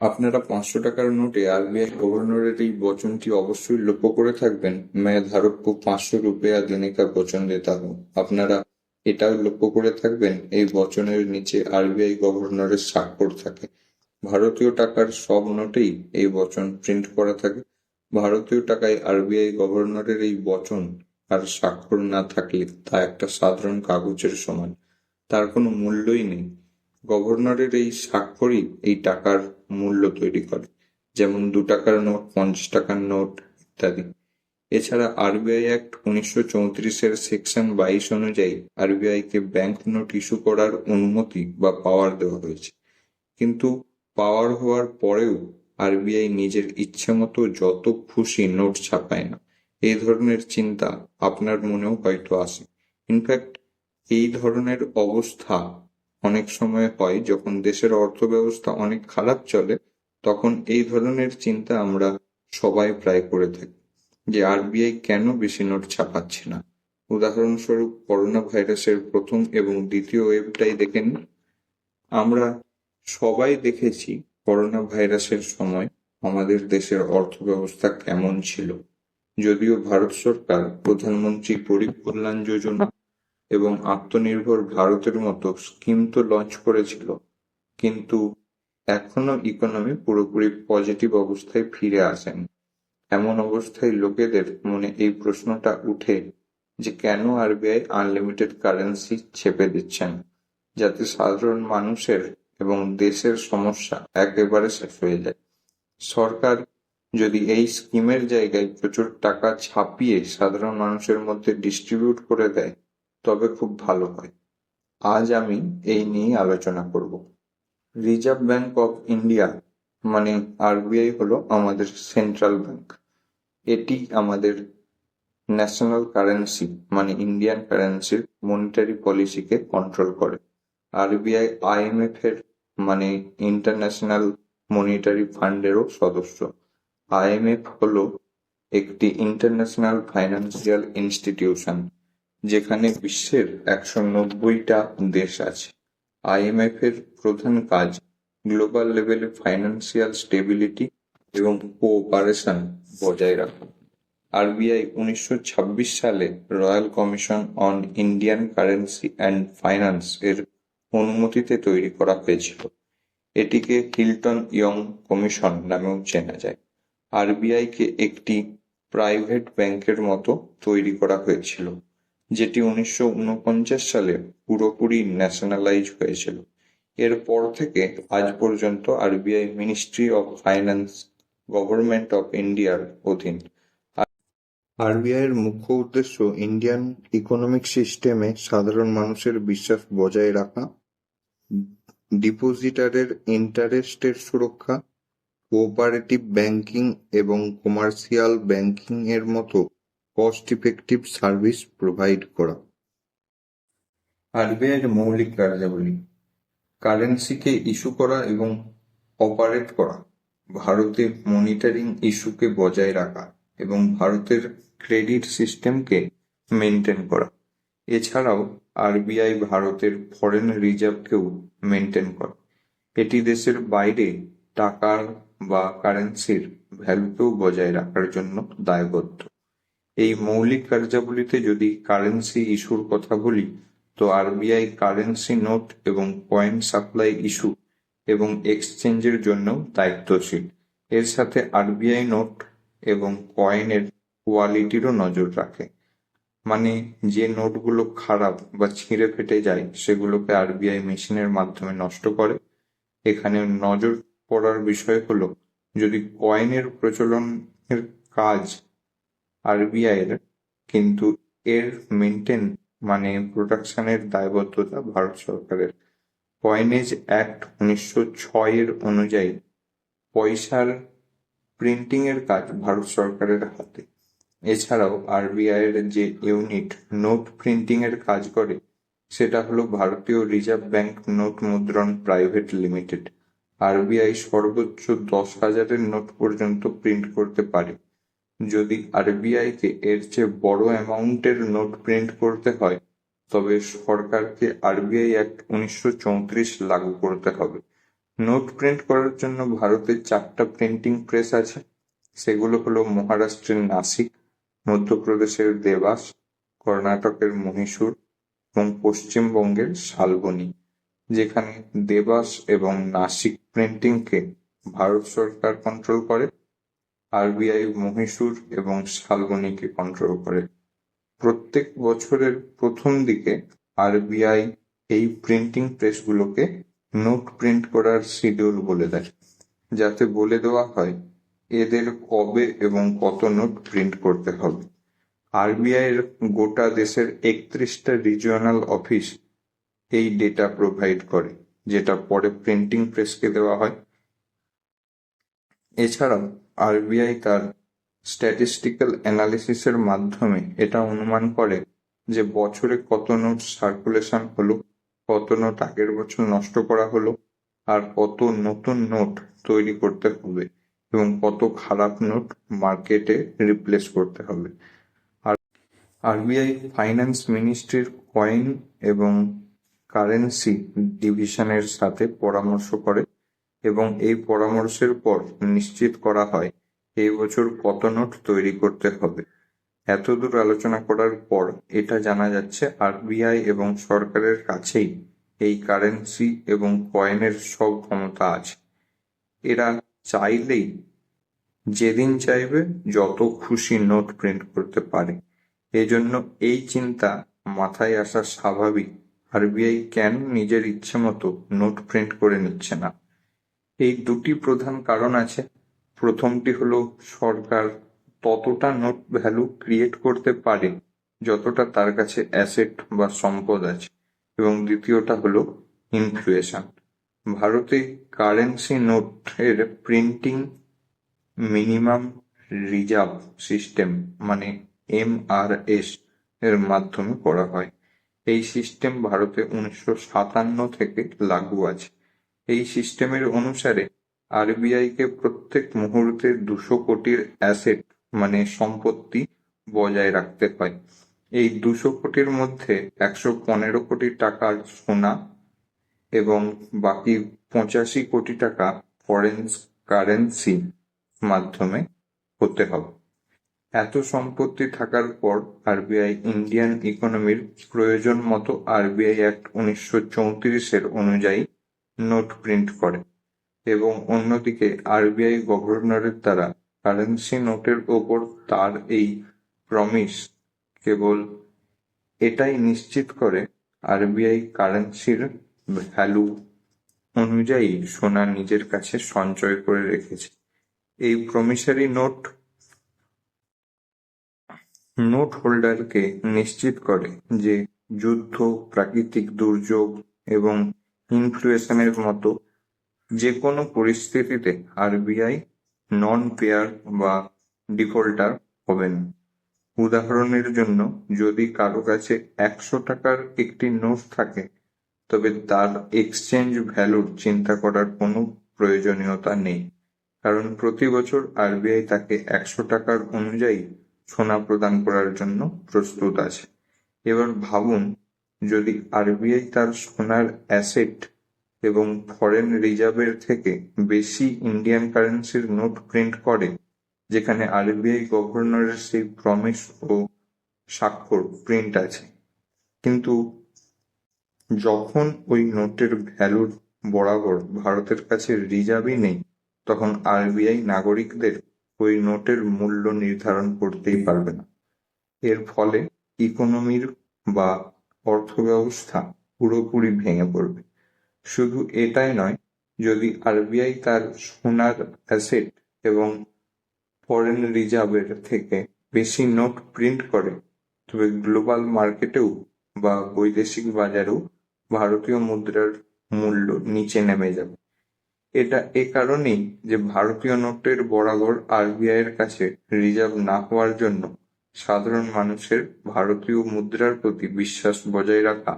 আপনারা 500 টাকার নোটে আরবিআই গভর্নরের এই বচনটি অবশ্যই লক্ষ্য করে থাকবেন, मैं धारक को 500 रुपया देने का वचन देता हूँ। আপনারা এটাও লক্ষ্য করে থাকবেন এই বচনের নিচে আরবিআই গভর্নরের স্বাক্ষর থাকে। ভারতীয় টাকার সব নোটেই এই বচন প্রিন্ট করা থাকে। ভারতীয় টাকায় আরবিআই গভর্নরের এই বচন আর স্বাক্ষর না থাকলে তা একটা সাধারণ কাগজের সমান, তার কোনো মূল্যই নেই। গভর্নরের এই স্বাক্ষরই এই টাকার মূল্য তৈরি করে, যেমন 2 টাকার নোট, 50 টাকার নোট ইত্যাদি। এছাড়া আরবিআই অ্যাক্ট 1934-এর সেকশন 22 অনুযায়ী আরবিআই কে ব্যাংক নোট ইস্যু করার অনুমতি বা পাওয়ার দেওয়া হয়েছে। কিন্তু পাওয়ার হওয়ার পরেও আরবিআই নিজের ইচ্ছেমতো যত খুশি নোট ছাপায় না। এই ধরনের চিন্তা আপনার মনেও হয়তো আসে। ইনফ্যাক্ট এই ধরনের অবস্থা অনেক সময় হয় যখন দেশের অর্থব্যবস্থা অনেক খারাপ চলে, তখন এই ধরনের চিন্তা আমরা সবাই প্রায় করে থাকি যে আরবিআই কেন বেশি নোট ছাপাচ্ছে না। উদাহরণস্বরূপ করোনা ভাইরাসের প্রথম এবং দ্বিতীয় ওয়েভটাই দেখে নিন। আমরা সবাই দেখেছি করোনা ভাইরাসের সময় আমাদের দেশের অর্থব্যবস্থা কেমন ছিল। যদিও ভারত সরকার প্রধানমন্ত্রী গরিব কল্যাণ যোজনা এবং আত্মনির্ভর ভারতের মতো স্কিম তো লঞ্চ করেছিল, কিন্তু এখনো ইকোনমি পুরোপুরি পজিটিভ অবস্থায় ফিরে আসেনি। এমন অবস্থায় লোকেদের মনে এই প্রশ্নটা উঠে যে কেন আরবিআই আনলিমিটেড কারেন্সি ছেপে দিচ্ছেন, যাতে সাধারণ মানুষের এবং দেশের সমস্যা একেবারে শেষ হয়ে যায়। সরকার যদি এই স্কিমের জায়গায় প্রচুর টাকা ছাপিয়ে সাধারণ মানুষের মধ্যে ডিস্ট্রিবিউট করে দেয় তবে খুব ভালো হয়। আজ আমি এই নিয়ে আলোচনা করব। রিজার্ভ ব্যাংক অফ ইন্ডিয়া মানে আরবিআই হলো আমাদের সেন্ট্রাল ব্যাংক। এটি আমাদের ন্যাশনাল কারেন্সি মানে ইন্ডিয়ান কারেন্সির মনিটারি পলিসিকে কন্ট্রোল করে। আরবিআই আইএমএফ এর মানে ইন্টারন্যাশনাল মনিটারি ফান্ডেরও সদস্য। আইএমএফ হলো একটি ইন্টারন্যাশনাল ফাইন্যান্সিয়াল ইনস্টিটিউশন, যেখানে বিশ্বের 190টা দেশ আছে। আইএমএফ এর প্রধান কাজ গ্লোবাল লেভেলে ফাইন্যান্সিয়াল স্টেবিলিটি এবং কোঅপারেশন বজায় রাখা। আরবিআই 1926 সালে royal commission on Indian currency and finance এর অনুমতিতে তৈরি করা হয়েছিল। এটিকে হিল্টন ইয়ং কমিশন নামেও চেনা যায়। আরবিআই কে একটি প্রাইভেট ব্যাংকের মতো তৈরি করা হয়েছিল, যেটি 1949 সালে পুরোপুরি ন্যাশনালাইজ হয়েছিল। এরপর থেকে আজ পর্যন্ত RBI ministry of finance, government of ইন্ডিয়ার অধীন। আরবিআই এর মুখ্য উদ্দেশ্য ইন্ডিয়ান ইকোনমিক সিস্টেমে সাধারণ মানুষের বিশ্বাস বজায় রাখা, ডিপোজিটারের ইন্টারেস্টের সুরক্ষা, কোঅপারেটিভ ব্যাংকিং এবং কমার্শিয়াল ব্যাংকিং এর মতো কস্ট ইফেক্টিভ সার্ভিস প্রোভাইড করা। আরবিআই এর মৌলিক কার্যাবলী: কারেন্সিকে ইস্যু করা এবং অপারেট করা, ভারতে মনিটরিং ইস্যুকে বজায় রাখা এবং ভারতের ক্রেডিট সিস্টেমকে মেনটেন করা। এছাড়াও আরবিআই ভারতের ফরেন রিজার্ভকেও মেনটেন করে। এটি দেশের বাইরে টাকা বা কারেন্সির ভ্যালুকেও বজায় রাখার জন্য দায়বদ্ধ। এই মৌলিক কার্যাবলীতে যদি কারেন্সি ইস্যুর কথা বলি, তো আরবিআই কারেন্সি নোট এবং কয়েন সাপ্লাই ইস্যু এবং এক্সচেঞ্জের জন্যও দায়িত্বশীল। এর সাথে আরবিআই নোট এবং কয়েনের কোয়ালিটিরও নজর রাখে, মানে যে নোটগুলো খারাপ বা ছিঁড়ে ফেটে যায় সেগুলোকে আরবিআই মেশিনের মাধ্যমে নষ্ট করে। এখানে নজর পড়ার বিষয় হলো, যদি কয়েনের প্রচলনের কাজ আরবিআই এর, কিন্তু এর মেনটেন মানে প্রোডাকশনের দায়বদ্ধতা ভারত সরকারের। কয়েনেজ অ্যাক্ট 1906 এর অনুযায়ী পয়সার প্রিন্টিং এর কাজ ভারত সরকারের হাতে। এছাড়াও আরবিআই এর যে ইউনিট নোট প্রিন্টিং এর কাজ করে সেটা হলো ভারতীয় রিজার্ভ ব্যাংক নোট মুদ্রণ প্রাইভেট লিমিটেড। আরবিআই সর্বোচ্চ 10,000-এর নোট পর্যন্ত প্রিন্ট করতে পারে। যদি আরবিআই কে এর চেয়ে বড় অ্যামাউন্টের নোট প্রিন্ট করতে হয় তবে সরকারকে আরবিআই অ্যাক্ট 1934 লাগু করতে হবে। নোট প্রিন্ট করার জন্য ভারতে 4টা প্রিন্টিং প্রেস আছে। সেগুলো হলো মহারাষ্ট্রের নাসিক, মধ্যপ্রদেশের দেবাস, কর্ণাটকের মহীশূর এবং পশ্চিমবঙ্গের শালবনী। যেখানে দেবাস এবং নাসিক প্রিন্টিংকে ভারত সরকার কন্ট্রোল করে, আরবিআই মহীশূর এবং শালবনীকে কন্ট্রোল করে। প্রত্যেক বছরের প্রথম দিকে আরবিআই এই প্রিন্টিং প্রেসগুলোকে নোট প্রিন্ট করার শিডিউল বলে দেয়, যাতে বলে দেওয়া হয় এদের কবে এবং কত নোট প্রিন্ট করতে হবে। আরবিআই এর গোটা দেশের 31টা রিজিওনাল অফিস এই ডেটা প্রোভাইড করে, যেটা পরে প্রিন্টিং প্রেসকে দেওয়া হয়। এছাড়াও আরবিআই তার স্ট্যাটিস্টিক্যাল অ্যানালিসিসের মাধ্যমে এটা অনুমান করে যে বছরে কত নোট সার্কুলেশন হলো, কত নোট আগের বছর নষ্ট করা হলো, আর কত নতুন নোট তৈরি করতে হবে এবং কত খারাপ নোট মার্কেটে রিপ্লেস করতে হবে। আর আরবিআই ফাইন্যান্স মিনিস্ট্রির কয়েন এবং কারেন্সি ডিভিশনের সাথে পরামর্শ করে এবং এই পরামর্শের পর নিশ্চিত করা হয় এই বছর কত নোট তৈরি করতে হবে। এতদূর আলোচনা করার পর এটা জানা যাচ্ছে আরবিআই এবং সরকারের কাছেই এই কারেন্সি এবং কয়েনের সব ক্ষমতা আছে। এরা চাইলেই যেদিন চাইবে যত খুশি নোট প্রিন্ট করতে পারে। এজন্য এই চিন্তা মাথায় আসা স্বাভাবিক, আরবিআই কেন নিজের ইচ্ছে মতো নোট প্রিন্ট করে নিচ্ছে না। এই দুটি প্রধান কারণ আছে। প্রথমটি হলো সরকার ততটা নোট ভ্যালু ক্রিয়েট করতে পারে যতটা তার কাছে অ্যাসেট বা সম্পদ আছে, এবং দ্বিতীয়টা হলো ইনফ্লেশন। ভারতে কারেন্সি নোটের প্রিন্টিং মিনিমাম রিজার্ভ সিস্টেম মানে MRS এর মাধ্যমে করা হয়। এই সিস্টেম ভারতে 1957 থেকে লাগু আছে। এই সিস্টেমের অনুসারে আরবিআই কে প্রত্যেক মুহূর্তে 200 কোটির অ্যাসেট মানে সম্পত্তি বজায় রাখতে হয়। এই 200 কোটির মধ্যে 115 কোটি টাকার সোনা এবং বাকি 85 কোটি টাকা ফরেন কারেন্সি মাধ্যমে হতে হবে। এত সম্পত্তি থাকার পর আরবিআই ইন্ডিয়ান ইকোনমির প্রয়োজন মতো আরবিআই অ্যাক্ট 1934 অনুযায়ী নোট প্রিন্ট করে, এবং অন্যদিকে আরবিআই গভর্নরের দ্বারা কারেন্সি নোটের ওপর তার এই প্রমিস কেবল এটাই নিশ্চিত করে আরবিআই কারেন্সির ভ্যালু অনুযায়ী সোনা নিজের কাছে সঞ্চয় করে রেখেছে। এই প্রমিসারি নোট হোল্ডারকে নিশ্চিত করে যে যুদ্ধ, প্রাকৃতিক দুর্যোগ এবং ইনফ্লেশনের মতো যে কোনো পরিস্থিতিতে আরবিআই নন পেয়ার বা ডিফল্টার হবে না। উদাহরণের জন্য, যদি কারো কাছে 100 টাকার একটি নোট থাকে, তবে তার এক্সচেঞ্জ ভ্যালুর চিন্তা করার কোনো প্রয়োজনীয়তা নেই, কারণ প্রতি বছর আরবিআই তাকে 100 টাকার অনুযায়ী সোনা প্রদান করার জন্য প্রস্তুত আছে। এবার ভাবুন, যদি আরবিআই তার সোনার অ্যাসেট এবং ফরেন রিজার্ভের থেকে বেশি ইন্ডিয়ান কারেন্সির নোট প্রিন্ট করে, যেখানে আরবিআই গভর্নরের সেই প্রমিস ও স্বাক্ষর প্রিন্ট আছে, কিন্তু যখন ওই নোটের ভ্যালুর বরাবর ভারতের কাছে রিজার্ভই নেই, তখন আরবিআই নাগরিকদের ওই নোটের মূল্য নির্ধারণ করতেই পারবে না। এর ফলে ইকোনমির বা অর্থব্যবস্থা পুরোপুরি ভেঙে পড়বে। শুধু এটাই নয়, যদি আরবিআই তার সোনার অ্যাসেট এবং ফরেন রিজার্ভের থেকে বেশি নোট প্রিন্ট করে, তবে গ্লোবাল মার্কেটেও বা বৈদেশিক বাজারেও ভারতীয় মুদ্রার মূল্য নিচে নেমে যাবে। এটা এ কারণেই যে ভারতীয় নোটের বরাবর আরবিআই এর কাছে রিজার্ভ না হওয়ার জন্য সাধারণ মানুষের ভারতীয় মুদ্রার প্রতি বিশ্বাস বজায় রাখা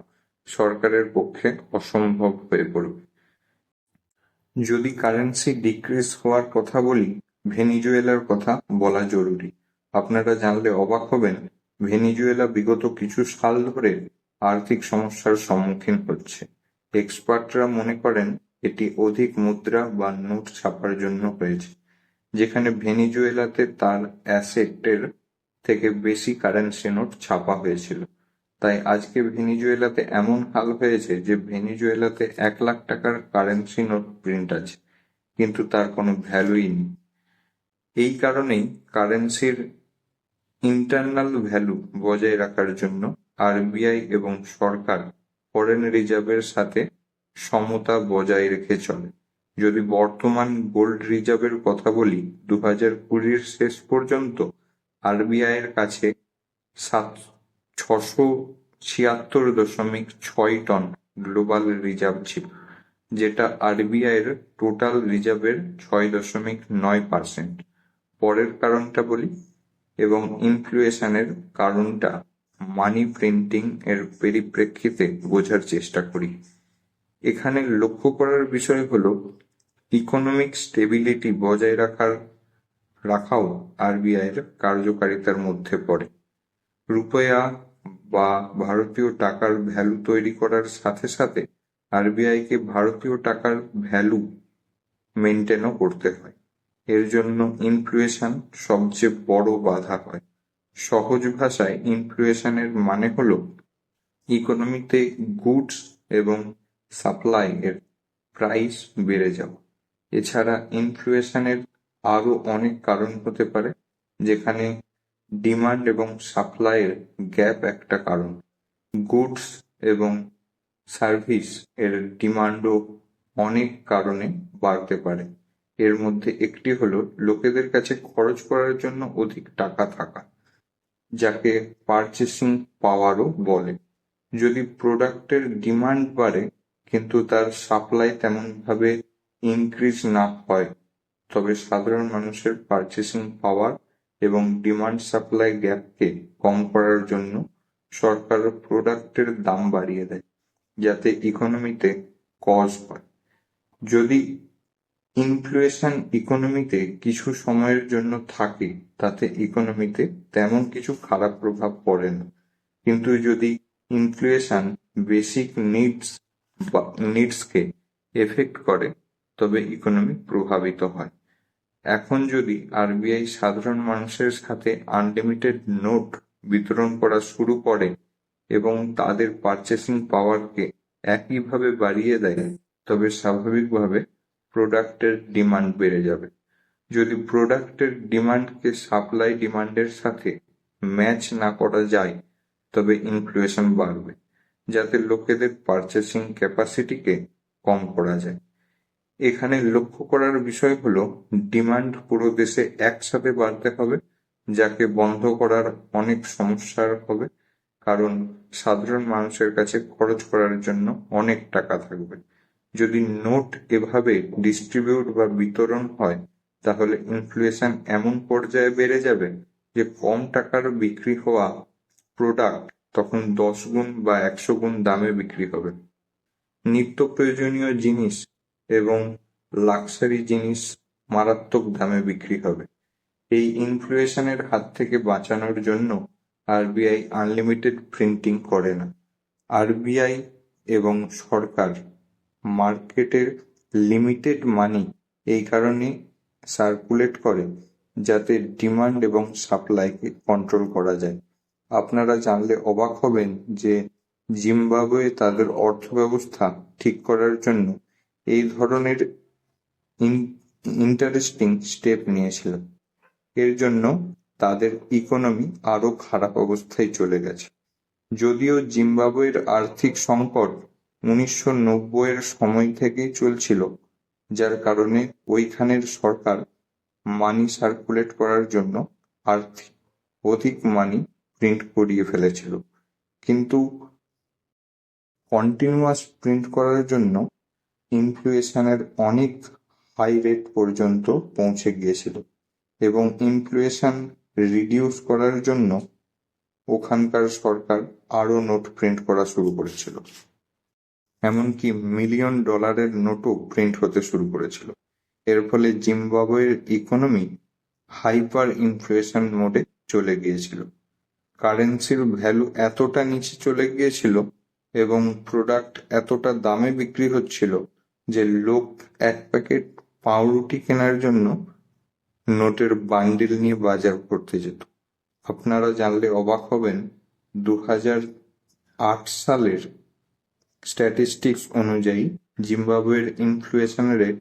সরকারের পক্ষে অসম্ভব হয়ে পড়বে। যদি কারেন্সি ডিক্রিজ হওয়ার কথা বলি, ভেনিজুয়েলার কথা বলা জরুরি। আপনারা জানলে অবাক হবেন, ভেনিজুয়েলা বিগত কিছু সাল ধরে আর্থিক সমস্যার সম্মুখীন হচ্ছে। এক্সপার্টরা মনে করেন এটি অধিক মুদ্রা বা নোট ছাপার জন্য হয়েছে, যেখানে ভেনিজুয়েলাতে তার অ্যাসেটের থেকে বেশি কারেন্সি নোট ছাপা হয়েছিল। তাই আজকে ভেনিজুয়েলাতে এমন হাল হয়েছে যে ভেনিজুয়েলাতে 1 লাখ টাকার কারেন্সি নোট প্রিন্ট আছে, কিন্তু তার কোনো ভ্যালুই নেই। এই কারণেই কারেন্সির ইন্টারনাল ভ্যালু বজায় রাখার জন্য আরবিআই এবং সরকার ফরেন রিজার্ভের সাথে সমতা বজায় রেখে চলে। যদি বর্তমান গোল্ড রিজার্ভের কথা বলি, 2020 শেষ পর্যন্ত আরবিআই এর কাছে 676.6 টন গ্লোবাল রিজার্ভ ছিল, যেটা আরবিআই এর টোটাল রিজার্ভের 6.9%। পরের কারণটা বলি এবং ইনফ্লেশনের কারণটা মানি প্রিন্টিং এর পরিপ্রেক্ষিতে বোঝার চেষ্টা করি। এখানে লক্ষ্য করার বিষয় হলো ইকোনমিক স্টেবিলিটি বজায় রাখাও আরবিআই এর কার্যকারিতার মধ্যে পড়ে। রুপিয়া বা ভারতীয় টাকার ভ্যালু তৈরি করার সাথে সাথে আরবিআই কে ভারতীয় টাকার ভ্যালু মেনটেনও করতে হয়। এর জন্য ইনফ্লেশন সবচেয়ে বড় বাধা হয়। সহজ ভাষায় ইনফ্লেশনের মানে হলো ইকোনমিতে গুডস এবং সাপ্লাই এর প্রাইস বেড়ে যাওয়া। এছাড়া ইনফ্লেশনের আরো অনেক কারণ হতে পারে, যেখানে ডিমান্ড এবং সাপ্লাইয়ের গ্যাপ একটা কারণ। গুডস এবং সার্ভিস এর ডিমান্ডও অনেক কারণে বাড়তে পারে। এর মধ্যে একটি হলো লোকেদের কাছে খরচ করার জন্য অধিক টাকা থাকা, যাকে পারচেসিং পাওয়ারও বলে। যদি প্রোডাক্টের ডিমান্ড বাড়ে কিন্তু তার সাপ্লাই তেমন ভাবে ইনক্রিজ না হয়, তবে সাধারণ মানুষের পারচেসিং পাওয়ার এবং ডিমান্ড সাপ্লাই গ্যাপকে কম করার জন্য সরকার প্রোডাক্টের দাম বাড়িয়ে দেয়, যাতে ইকোনমিতে কজ হয়। যদি ইনফ্লেশন ইকোনমিতে কিছু সময়ের জন্য থাকে, তাতে ইকোনমিতে তেমন কিছু খারাপ প্রভাব পড়ে না। কিন্তু যদি ইনফ্লেশন বেসিক নিডসকে এফেক্ট করে, তবে ইকোনমি প্রভাবিত হয়। এখন যদি আরবিআই সাধারণ মানুষের সাথে আনলিমিটেড নোট বিতরণ করা শুরু করে এবং তাদের পারচেসিং পাওয়ারকে একইভাবে বাড়িয়ে দেয়, তবে স্বাভাবিকভাবে প্রোডাক্টের ডিমান্ড বেড়ে যাবে। যদি প্রোডাক্টের ডিমান্ডকে সাপ্লাই ডিমান্ডের সাথে ম্যাচ না করা যায়, তবে ইনফ্লেশন বাড়বে, যাতে লোকেদের পারচেসিং ক্যাপাসিটিকে কম করা যায়। এখানে লক্ষ্য করার বিষয় হলো ডিমান্ড পুরো দেশে একসাথে বাড়তে হবে, যাকে বন্ধ করার অনেক সমস্যা হবে, কারণ সাধারণ মানুষের কাছে খরচ করার জন্য অনেক টাকা থাকবে। যদি নোট এভাবে ডিস্ট্রিবিউট বা বিতরণ হয়, তাহলে ইনফ্লেশন এমন পর্যায়ে বেড়ে যাবে যে কম টাকার বিক্রি হওয়া প্রোডাক্ট তখন 10 গুণ বা 100 গুণ দামে বিক্রি হবে। নিত্য প্রয়োজনীয় জিনিস এবং লাক্সারি জিনিস মারাত্মক দামে বিক্রি হবে। এই ইনফ্লেশনের হাত থেকে বাঁচানোর জন্য আরবিআই আনলিমিটেড প্রিন্টিং করে না। আরবিআই এবং সরকার মার্কেটের লিমিটেড মানি এই কারণে সার্কুলেট করে, যাতে ডিমান্ড এবং সাপ্লাইকে কন্ট্রোল করা যায়। আপনারা জানলে অবাক হবেন যে জিম্বাবুয়ে তাদের অর্থব্যবস্থা ঠিক করার জন্য এই ধরনের ইন্টারেস্টিং স্টেপ নিয়েছিল। এর জন্য তাদের ইকোনমি আরো খারাপ অবস্থায় চলে গেছে। যদিও জিম্বাবুয়ের আর্থিক সংকট 1990-এর সময় থেকেই চলছিল, যার কারণে ওইখানের সরকার মানি সার্কুলেট করার জন্য অধিক মানি প্রিন্ট করিয়ে ফেলেছিল, কিন্তু কন্টিনিউয়াস প্রিন্ট করার জন্য ইনফ্লেশনের অনেক হাই রেট পর্যন্ত পৌঁছে গিয়েছিল এবং ইনফ্লেশন রিডিউস করার জন্য ওখানকার সরকার আরো নোট প্রিন্ট করা শুরু করেছিল। এমনকি $1,000,000 নোটও প্রিন্ট হতে শুরু করেছিল। এর ফলে জিম্বাবুয়ের ইকোনমি হাইপার ইনফ্লেশন মোডে চলে গিয়েছিল। কারেন্সির ভ্যালু এতটা নিচে চলে গিয়েছিল এবং প্রোডাক্ট এতটা দামে বিক্রি হচ্ছিল যে লোক এক প্যাকেট পাউরুটি কেনার জন্য নোটের বান্ডিল নিয়ে বাজার করতে যেত। আপনারা জানলে অবাক হবেন, 2008 সালের স্ট্যাটিস্টিক্স অনুযায়ী জিম্বাবুয়ের ইনফ্লেশন রেট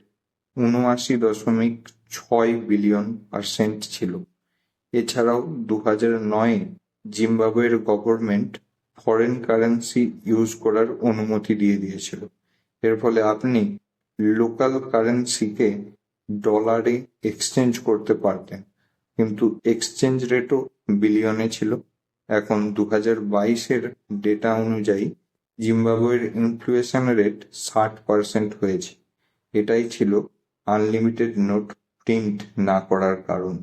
79.6 বিলিয়ন% ছিল। এছাড়াও 2009-এ জিম্বাবুয়ের গভর্নমেন্ট ফরেন কারেন্সি ইউজ করার অনুমতি দিয়ে দিয়েছিল। এর ফলে আপনি লোকাল কারেন্সিকে ডলারে এক্সচেঞ্জ করতে পারতেন, কিন্তু এক্সচেঞ্জ রেটও বিলিয়নে ছিল। এখন 2022-এর ডেটা অনুযায়ী জিম্বাবুয়ের ইনফ্লেশন রেট 60% হয়েছে। এটাই ছিল আনলিমিটেড নোট প্রিন্ট না করার কারণ।